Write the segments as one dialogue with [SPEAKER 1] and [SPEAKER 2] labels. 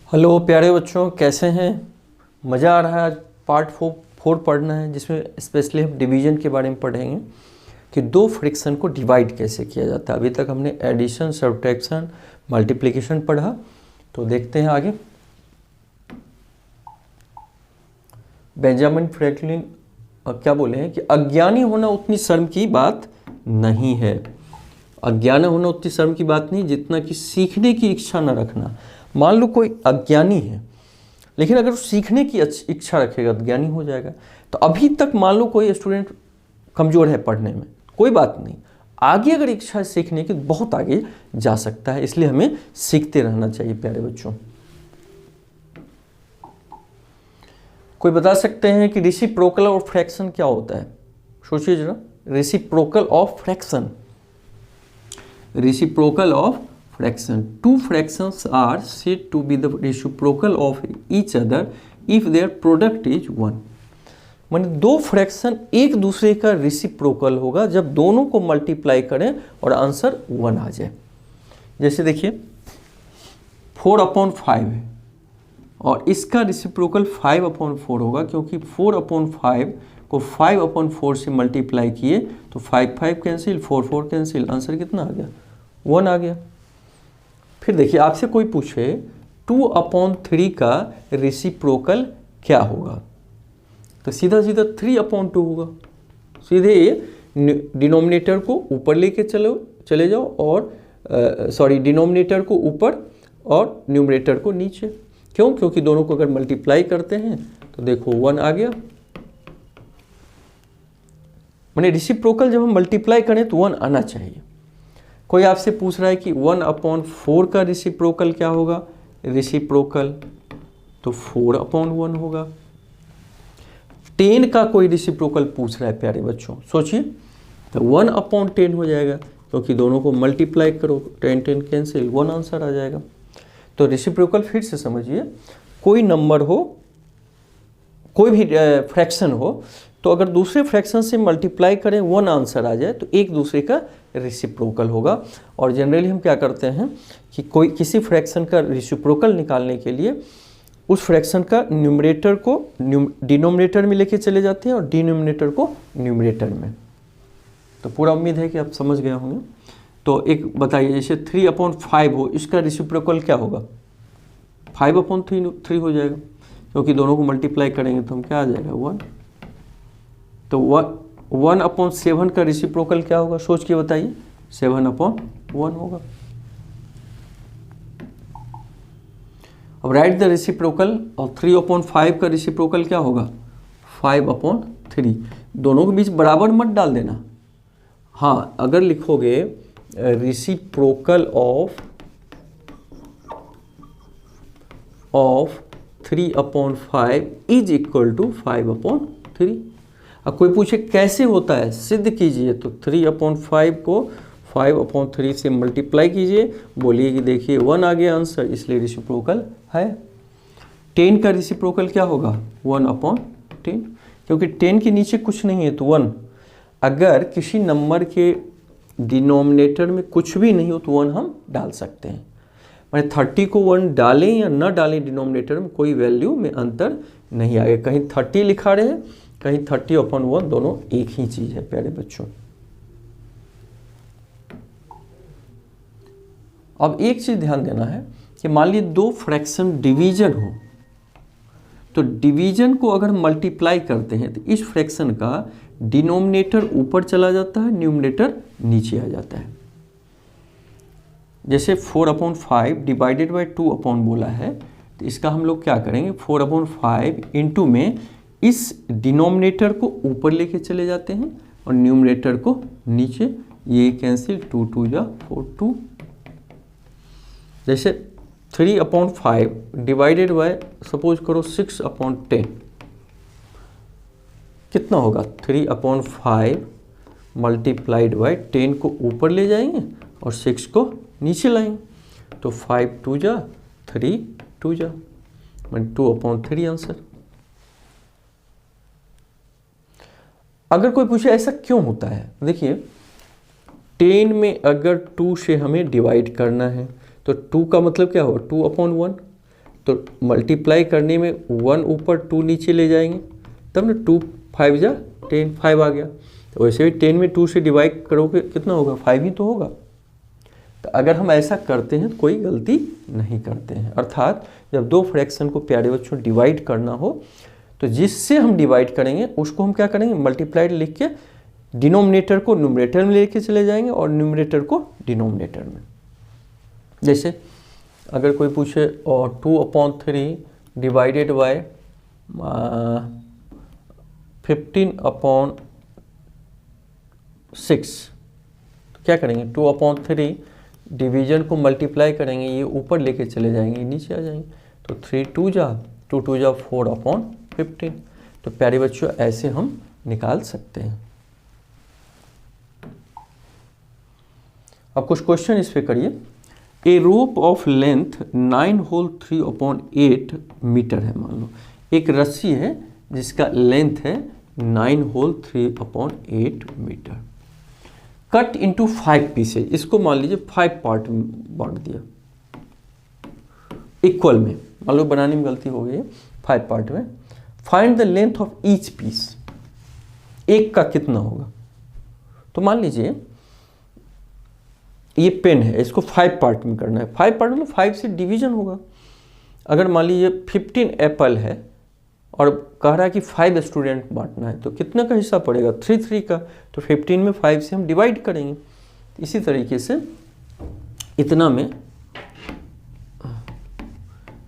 [SPEAKER 1] Hello प्यारे बच्चों, कैसे हैं? मज़ा आ रहा है। आज पार्ट फोर पढ़ना है, जिसमें स्पेशली हम डिवीजन के बारे में पढ़ेंगे कि दो फ्रैक्शन को डिवाइड कैसे किया जाता है। अभी तक हमने एडिशन, सब्ट्रैक्शन, मल्टीप्लिकेशन पढ़ा, तो देखते हैं आगे। बेंजामिन फ्रैंकलिन क्या बोले हैं कि अज्ञानी होना उतनी शर्म की बात नहीं है। अज्ञानी होना उतनी शर्म की बात नहीं जितना कि सीखने की इच्छा न रखना। मान लो कोई अज्ञानी है, लेकिन अगर सीखने की इच्छा रखेगा तो ज्ञानी हो जाएगा। तो अभी तक मान लो कोई स्टूडेंट कमज़ोर है पढ़ने में, कोई बात नहीं, आगे अगर इच्छा है सीखने की तो बहुत आगे जा सकता है। इसलिए हमें सीखते रहना चाहिए प्यारे बच्चों। कोई बता सकते हैं कि रेसिप्रोकल ऑफ फ्रैक्शन क्या होता है? सोचिए जरा, reciprocal of fraction. Reciprocal of fraction. Two fractions are said to be the reciprocal of each other if their product is 1. माने दो फ्रैक्शन एक दूसरे का रेसिप्रोकल होगा जब दोनों को मल्टीप्लाई करें और आंसर 1 आ जाए। जैसे देखिए 4/5 है और इसका रेसिप्रोकल 5/4 होगा, क्योंकि 4/5 को 5/4 से मल्टीप्लाई किए तो 5 कैंसिल, 4 कैंसिल, आंसर कितना आ गया? 1 आ गया। फिर देखिए आपसे कोई पूछे 2/3 का रेसिप्रोकल क्या होगा, तो सीधा सीधा 3/2 होगा। सीधे डिनोमिनेटर को ऊपर लेके चले जाओ और डिनोमिनेटर को ऊपर और न्यूमरेटर को नीचे। क्यों? क्योंकि दोनों को अगर मल्टीप्लाई करते हैं तो देखो 1 आ गया। माने रेसिप्रोकल जब हम मल्टीप्लाई करें तो 1 आना चाहिए। कोई आपसे पूछ रहा है कि 1/4 का रेसिप्रोकल क्या होगा? रेसिप्रोकल तो 4/1 होगा। 10 का कोई रेसिप्रोकल पूछ रहा है प्यारे बच्चों, सोचिए, तो 1/10 हो जाएगा, क्योंकि दोनों को मल्टीप्लाई करो, 10 कैंसिल, 1 आंसर आ जाएगा। तो रेसिप्रोकल फिर से समझिए, कोई नंबर हो, कोई भी फ्रैक्शन हो, तो अगर दूसरे फ्रैक्शन से मल्टीप्लाई करें 1 आंसर आ जाए तो एक दूसरे का रेसिप्रोकल होगा। और जनरली हम क्या करते हैं कि किसी फ्रैक्शन का रेसिप्रोकल निकालने के लिए उस फ्रैक्शन का न्यूमरेटर को डिनोमिनेटर में लेके चले जाते हैं और डिनोमिनेटर को न्यूमरेटर में। तो पूरा उम्मीद है कि आप समझ गए होंगे। तो एक बताइए, जैसे 3/5 हो, इसका रेसिप्रोकल क्या होगा? 5/3 हो जाएगा, क्योंकि दोनों को मल्टीप्लाई करेंगे तो हम क्या आ जाएगा? 1। तो 1/7 का रेसिप्रोकल क्या होगा? सोच के बताइए। 7/1 होगा। अब राइट द रेसिप्रोकल और 3/5 का रेसिप्रोकल क्या होगा? 5/3। दोनों के बीच बराबर मत डाल देना। हाँ, अगर लिखोगे reciprocal of 3/5 is equal to 5/3। अब कोई पूछे कैसे होता है, सिद्ध कीजिए, तो 3/5 को 5/3 से मल्टीप्लाई कीजिए, बोलिए कि देखिए 1 आ गया आंसर, इसलिए रेसिप्रोकल है। 10 का रेसिप्रोकल क्या होगा? 1/10, क्योंकि 10 के नीचे कुछ नहीं है तो 1। अगर किसी नंबर के डिनोमिनेटर में कुछ भी नहीं हो तो 1 हम डाल सकते हैं। मैंने 30 को 1 डालें या न डालें डिनोमिनेटर में, कोई वैल्यू में अंतर नहीं आएगा। कहीं 30 लिखा रहे, कहीं 30/1, दोनों एक ही चीज है प्यारे बच्चों। अब एक चीज ध्यान देना है कि मान लीजिए दो फ्रैक्शन डिवीजन हो, तो डिवीजन को अगर मल्टीप्लाई करते हैं तो इस फ्रैक्शन का डिनोमिनेटर ऊपर चला जाता है, न्यूमरेटर नीचे आ जाता है। जैसे 4/5 डिवाइडेड बाई 2 बोला है, तो इसका हम लोग क्या करेंगे? 4/5 इंटू में इस डिनोमिनेटर को ऊपर लेके चले जाते हैं और न्यूमरेटर को नीचे, ये कैंसिल, 2 जा 4 2। जैसे 3/5 डिवाइडेड बाय सपोज करो 6/10, कितना होगा? 3/5 मल्टीप्लाइड बाय 10 को ऊपर ले जाएंगे और 6 को नीचे लाएंगे, तो 5 2 जा 3 2 जा, मैंने 2/3 आंसर। अगर कोई पूछे ऐसा क्यों होता है, देखिए 10 में अगर 2 से हमें डिवाइड करना है तो 2 का मतलब क्या होगा? 2/1। तो मल्टीप्लाई करने में 1 ऊपर 2 नीचे ले जाएंगे, तब ना 2 5 जा 10, 5 आ गया। तो वैसे भी 10 में 2 से डिवाइड करोगे कितना होगा, 5 ही तो होगा। तो अगर हम ऐसा करते हैं तो कोई गलती नहीं करते हैं। अर्थात जब दो फ्रैक्शन को प्यारे बच्चों डिवाइड करना हो तो जिससे हम डिवाइड करेंगे उसको हम क्या करेंगे, मल्टीप्लाइड लिख के डिनोमिनेटर को न्यूमरेटर में लेके चले जाएंगे और न्यूमरेटर को डिनोमिनेटर में। जैसे अगर कोई पूछे और 2/3 डिवाइडेड बाय 15/6, तो क्या करेंगे, 2/3 डिवीजन को मल्टीप्लाई करेंगे, ये ऊपर लेके चले जाएंगे, नीचे आ जाएंगे, तो 3 2 जा 2 2 जा 4/15। तो प्यारे बच्चों ऐसे हम निकाल सकते हैं। अब कुछ क्वेश्चन इस पे करिए। A rope of length 9 whole 3/8 metre है। मान लो एक रस्सी है जिसका लेंथ है 9 whole 3/8 metre, cut into 5 pieces. इसको मान लीजिए 5 पार्ट में बांट दिया इक्वल में, मान लो बनाने में गलती हो गई है, 5 पार्ट में। Find the length of each piece, एक का कितना होगा। तो मान लीजिए ये पेन है, इसको 5 पार्ट में करना है। 5 पार्ट मतलब 5 से डिवीजन होगा। अगर मान लीजिए 15 एप्पल है और कह रहा है कि 5 स्टूडेंट बांटना है, तो कितना का हिस्सा पड़ेगा, 3 का। तो 15 में 5 से हम डिवाइड करेंगे। इसी तरीके से इतना में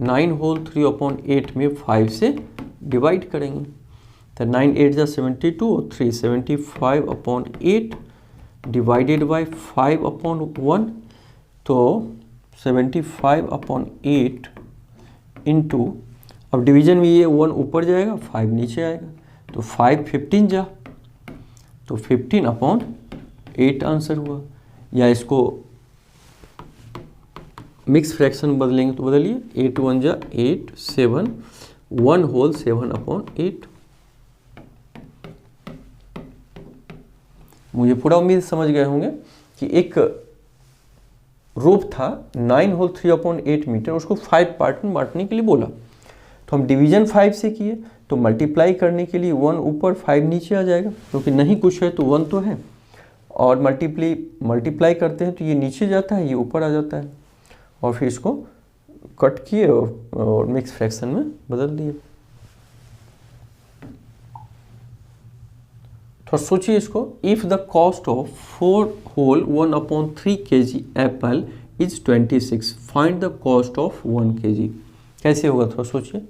[SPEAKER 1] 9 होल 3/8 में 5 से डिवाइड करेंगे। तो 9 8 जा 72 और 3 75/8 डिवाइडेड बाय 5/1, तो 75/8 इंटू, अब डिवीजन में ये 1 ऊपर जाएगा 5 नीचे आएगा, तो 5 15 जा, तो 15/8 आंसर हुआ। या इसको मिक्स फ्रैक्शन में बदलेंगे तो बदलिए, 8 1 जा 8 7 1 होल 7/8। मुझे पूरा उम्मीद समझ गए होंगे कि एक रोप था 9 होल 3/8 मीटर, उसको 5 पार्ट में बांटने के लिए बोला। तो हम डिवीजन 5 से किए, तो मल्टीप्लाई करने के लिए 1 ऊपर 5 नीचे आ जाएगा, क्योंकि नहीं कुछ है तो 1 तो है। और मल्टीप्लाई करते हैं तो ये नीचे जाता है, ये ऊपर आ जाता है। और फिर इसको कट किए और मिक्स फ्रैक्शन में बदल दिए। थोड़ा सोचिए इसको। If the cost of 4 whole 1/3 kg apple is 26, find the cost of 1 kg। कैसे होगा थोड़ा सोचिए।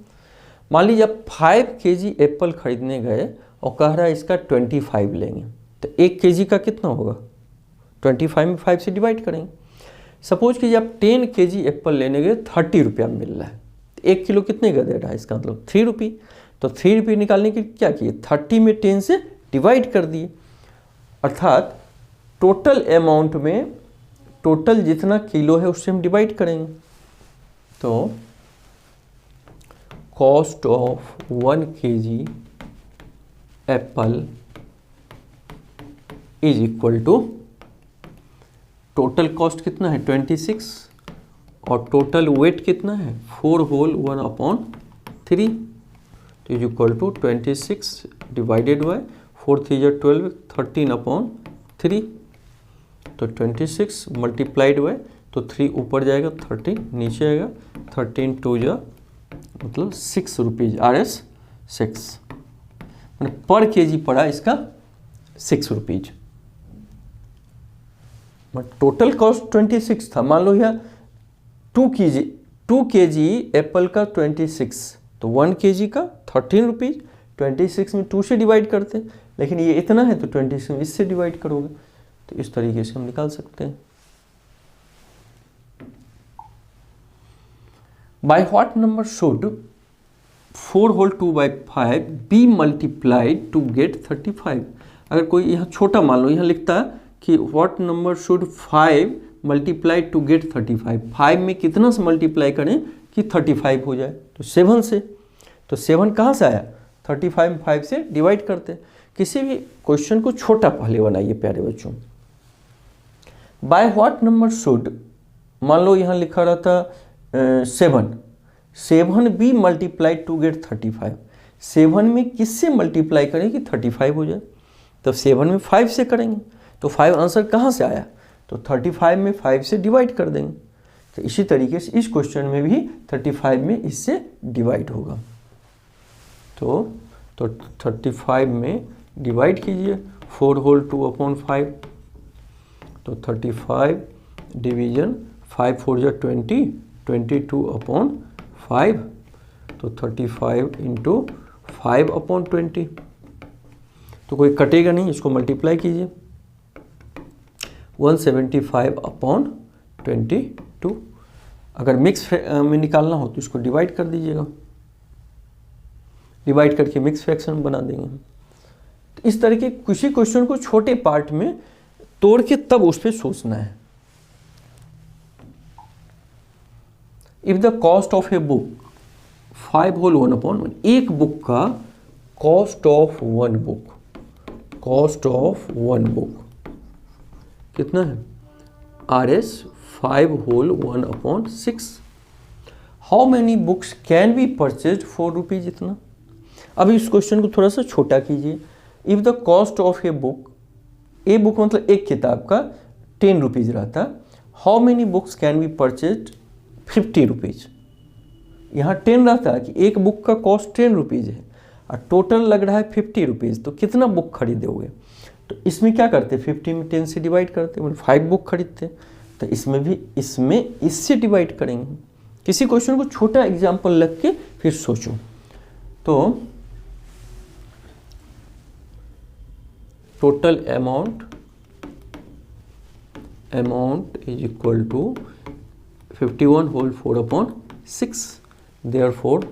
[SPEAKER 1] मान लीजिए आप 5 kg एप्पल खरीदने गए और कह रहा है इसका 25 लेंगे, तो 1 kg का कितना होगा, 25 में 5 से डिवाइड करेंगे। सपोज कीजिए आप 10 kg एप्पल लेने गए, 30 रुपया मिल रहा है, तो 1 किलो कितने का दे रहा है, इसका मतलब 3 रुपये। तो 3 रुपये निकालने के लिए क्या किए, 30 में 10 से डिवाइड कर दिए। अर्थात टोटल अमाउंट में टोटल जितना किलो है उससे हम डिवाइड करेंगे। तो cost of 1 kg apple is equal to, total cost कितना है 26 और टोटल वेट कितना है 4 होल 1/3, तो is equal to 26 divided by 4 3 जा 12 13/3। तो 26 मल्टीप्लाइड बाय, तो 3 ऊपर जाएगा 13 नीचे आएगा, 13 2 जा मतलब 6 रुपीज़, RS 6, मैंने पर केजी पड़ा इसका 6 रुपीज़। टोटल कॉस्ट 26 था। मान लो यह 2 kg एप्पल का 26, तो 1 kg का 13 रुपीज़। 26 में 2 से डिवाइड करते हैं, लेकिन ये इतना है तो 26 में इससे डिवाइड करोगे, तो इस तरीके से हम निकाल सकते हैं। By what number should 4 whole 2/5 be multiplied to get 35। अगर कोई यहाँ छोटा मान लो, यहाँ लिखता है कि what number should 5 multiplied to get 35। 5 में कितना से मल्टीप्लाई करें कि 35 हो जाए, तो 7 से। तो 7 कहाँ से आया, 35 में 5 से डिवाइड करते हैं। किसी भी क्वेश्चन को छोटा पहले बनाइए प्यारे बच्चों। बाय व्हाट नंबर शुड, मान लो यहाँ लिखा रहता 7, 7 भी मल्टीप्लाइड टू गेट 35। 7 में किससे मल्टीप्लाई करें कि 35 हो जाए? तो 7 में 5 से करेंगे, तो 5 आंसर कहाँ से आया? तो 35 में 5 से डिवाइड कर देंगे। तो इसी तरीके से इस क्वेश्चन में भी 35 में इससे डिवाइड होगा। तो 35 में डिवाइड कीजिए, 4 होल 2/5, तो 35 डिवीजन 5 4 जा 20, 22/5, तो 35 इंटू 5/20। तो कोई कटेगा नहीं, इसको मल्टीप्लाई कीजिए, 175/22। अगर मिक्स में निकालना हो तो इसको डिवाइड कर दीजिएगा, डिवाइड करके मिक्स फ्रैक्शन बना देंगे। तो इस तरह के किसी क्वेश्चन को छोटे पार्ट में तोड़ के तब उस पर सोचना है। If the cost of a book 5 whole 1/1, एक बुक का cost of one book, cost of one book कितना है? RS 5 whole 1/6। How many books can be purchase for rupees इतना? अब इस क्वेश्चन को थोड़ा सा छोटा कीजिए। If the cost of a book मतलब एक किताब का 10 रुपीज रहता, how many books can be purchase 50 rupees. यहाँ 10 रहता है कि एक बुक का कॉस्ट 10 रुपीज है और टोटल लग रहा है 50 रुपीज, तो कितना बुक खरीदोगे? तो इसमें क्या करते? 50 में 10 से डिवाइड करते, मतलब 5 बुक खरीदते। तो इसमें भी इससे डिवाइड करेंगे। किसी क्वेश्चन को छोटा एग्जाम्पल लग के फिर सोचो। तो total amount is equal to 51 whole 4/6। Therefore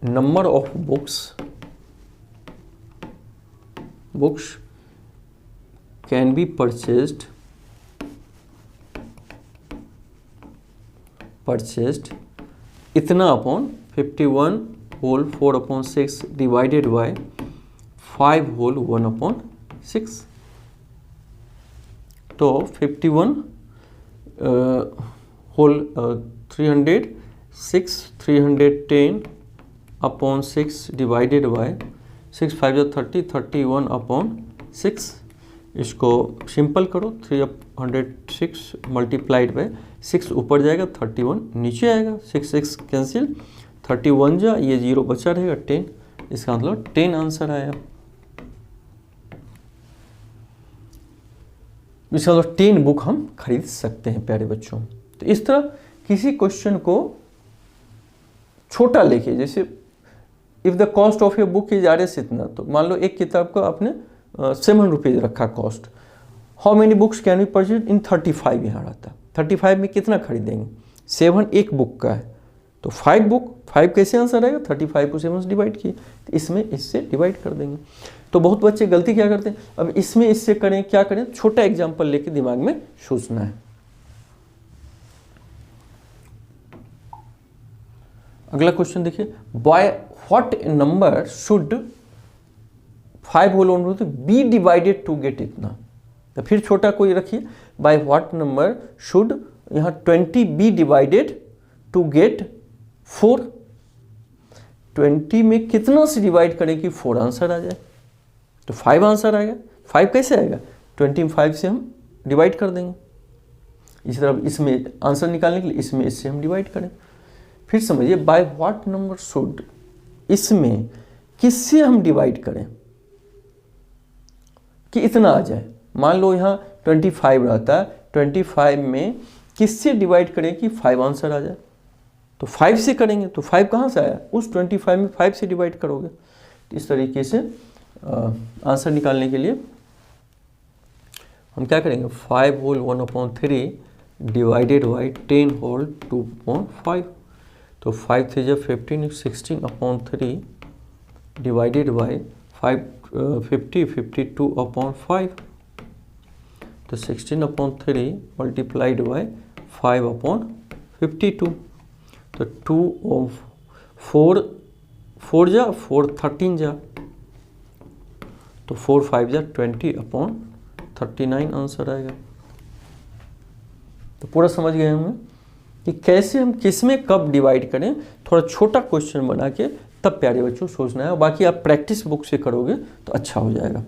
[SPEAKER 1] number of books can be purchased इतना upon 51 whole 4/6 divided by 5 whole 1/6। तो 51 होल 310/6 डिवाइडेड बाय 6 5 जा 30, 31/6। इसको सिंपल करो, 306 मल्टीप्लाइड बाय 6 ऊपर जाएगा, 31 नीचे आएगा, 6 कैंसिल, 31 जा ये 0 बचा रहेगा, 10। इसका मतलब 10 आंसर आया। इसका मतलब 10 बुक हम खरीद सकते हैं प्यारे बच्चों। तो इस तरह किसी क्वेश्चन को छोटा लेके, जैसे if the cost of a book is RS इतना, तो मान लो एक किताब का आपने 7 रुपीज रखा cost. How many books can be purchase in 35 यहाँ रहता, 35 में कितना खरीदेंगे? 7 एक बुक का है, तो 5 बुक, 5 कैसे आंसर आएगा? 35 को 7 से डिवाइड किए, तो इसमें इससे डिवाइड कर देंगे। तो बहुत बच्चे गलती क्या करते हैं, अब इसमें इससे करें, क्या करें? छोटा एग्जाम्पल लेके दिमाग में सोचना है। अगला क्वेश्चन देखिए, by what number should 5 whole 1 be divided to get इतना? तो फिर छोटा कोई रखिए, बाय व्हाट नंबर शुड यहाँ 20 बी डिवाइडेड टू गेट 4। 20 में कितना से डिवाइड करें कि 4 आंसर आ जाए? तो 5 आंसर आएगा। 5 कैसे आएगा? 20 में 5 से हम डिवाइड कर देंगे। इसी तरह इसमें आंसर निकालने के लिए इसमें इससे हम डिवाइड करें। फिर समझिए, बाय व्हाट नंबर शुड, इसमें किससे हम डिवाइड करें कि इतना आ जाए? मान लो यहाँ 25 रहता है, 25 में किससे डिवाइड करें कि 5 आंसर आ जाए? तो 5 से करेंगे, तो 5 कहाँ से आया? उस 25 में 5 से डिवाइड करोगे। तो इस तरीके से आंसर निकालने के लिए हम क्या करेंगे? 5 होल 1/3 डिवाइडेड बाई 10 होल 2/5। तो 5 3 जा 15, 16/3 डिवाइडेड बाई 52/5। तो 16/3 मल्टीप्लाइड बाई 5/52। तो 2 और 4 जा 4 13 जा, तो 4 5 जा 20/39 आंसर आएगा। तो पूरा समझ गए होंगे। कि कैसे हम किस में कब डिवाइड करें, थोड़ा छोटा क्वेश्चन बना के तब प्यारे बच्चों सोचना है। बाकी आप प्रैक्टिस बुक से करोगे तो अच्छा हो जाएगा।